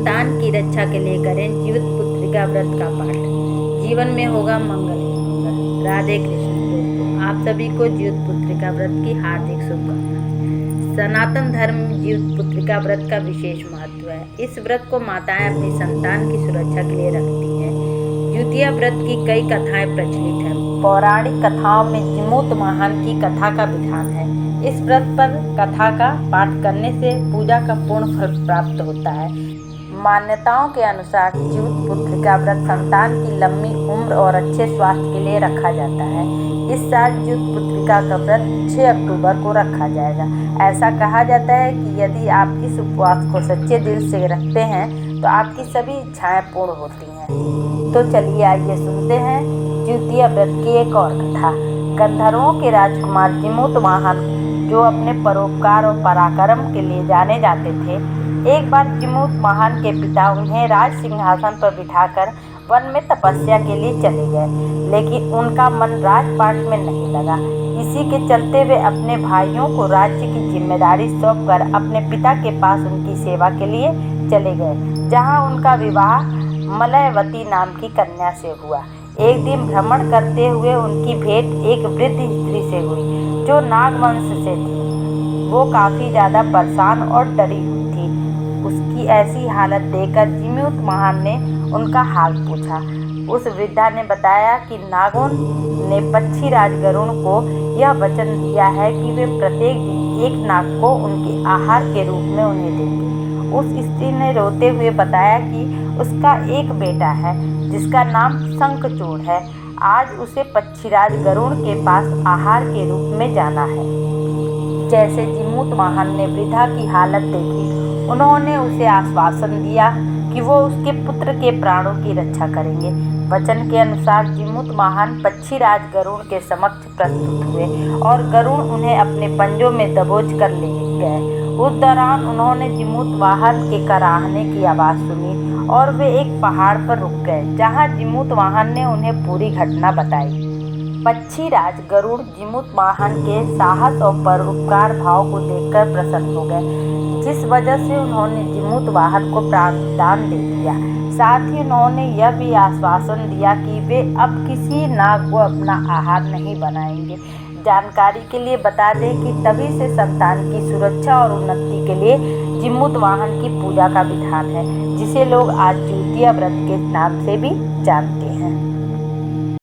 संतान की रक्षा के लिए करें जीवित पुत्रिका व्रत का पाठ। जीवन में होगा मंगल ही मंगल। राधे कृष्ण दोस्तों, आप सभी को जीवित पुत्रिका व्रत की हार्दिक शुभकामनाएं। सनातन धर्म में जीवित पुत्रिका व्रत का विशेष महत्व है। इस व्रत को माताएं अपनी संतान की सुरक्षा के लिए रखती हैं। द्वितीया व्रत की कई कथाएं प्रचलित हैं। पौराणिक कथाओं में जिमूत वाहन की कथा का विधान है। इस व्रत पर कथा का पाठ करने से पूजा का पूर्ण फल प्राप्त होता है। मान्यताओं के अनुसार जीवित पुत्रिका व्रत संतान की लंबी उम्र और अच्छे स्वास्थ्य के लिए रखा जाता है। इस साल जीवित पुत्रिका का व्रत 6 अक्टूबर को रखा जाएगा। ऐसा कहा जाता है कि यदि आप इस उपवास को सच्चे दिल से रखते हैं तो आपकी सभी इच्छाएं पूर्ण होती हैं। तो चलिए आइए सुनते हैं द्वितीया व्रत की एक और कथा। गंधर्वों के राजकुमार जिमूत वाहन जो अपने परोपकार और पराक्रम के लिए जाने जाते थे, एक बार जिमूत वाहन के पिता उन्हें राज सिंहासन पर बिठाकर वन में तपस्या के लिए चले गए, लेकिन उनका मन राजपाट में नहीं लगा। इसी के चलते वे अपने भाइयों को राज्य की जिम्मेदारी सौंपकर अपने पिता के पास उनकी सेवा के लिए चले गए, जहां उनका विवाह मलयवती नाम की कन्या से हुआ। एक दिन भ्रमण करते हुए उनकी भेंट एक वृद्ध स्त्री से हुई जो नागवंश से थी। वो काफ़ी ज़्यादा परेशान और डरी हुई थी। उसकी ऐसी हालत देखकर जिमूत वाहन ने उनका हाल पूछा। उस वृद्धा ने बताया कि नागों ने पक्षीराज गरुड़ को यह वचन दिया है कि वे प्रत्येक दिन एक नाग को उनके आहार के रूप में उन्हें देंगे। उस स्त्री ने रोते हुए बताया कि उसका एक बेटा है जिसका नाम शंखचूड़ है। आज उसे पक्षीराज गरुड़ के पास आहार के रूप में जाना है। जैसे जिमूत वाहन ने वृद्धा की हालत देखी, उन्होंने उसे आश्वासन दिया कि वो उसके पुत्र के प्राणों की रक्षा करेंगे। वचन के अनुसार जिमूत वाहन पक्षीराज गरुड़ के समक्ष प्रस्तुत हुए और गरुड़ उन्हें अपने पंजों में दबोच कर ले गए। उस दौरान उन्होंने जिमूत वाहन के कराहने की आवाज़ सुनी और वे एक पहाड़ पर रुक गए, जहां जिमूत वाहन ने उन्हें पूरी घटना बताई। पक्षीराज गरुड़ जिमूत वाहन के साहस और परोपकार भाव को देखकर प्रसन्न हो गए, जिस वजह से उन्होंने जिमूत वाहन को प्राणदान दे दिया। साथ ही उन्होंने यह भी आश्वासन दिया कि वे अब किसी नाग को अपना आहार नहीं बनाएंगे। जानकारी के लिए बता दें कि तभी से संतान की सुरक्षा और उन्नति के लिए जिमूत वाहन की पूजा का विधान है, जिसे लोग आज द्वितीया व्रत के नाम से भी जानते हैं।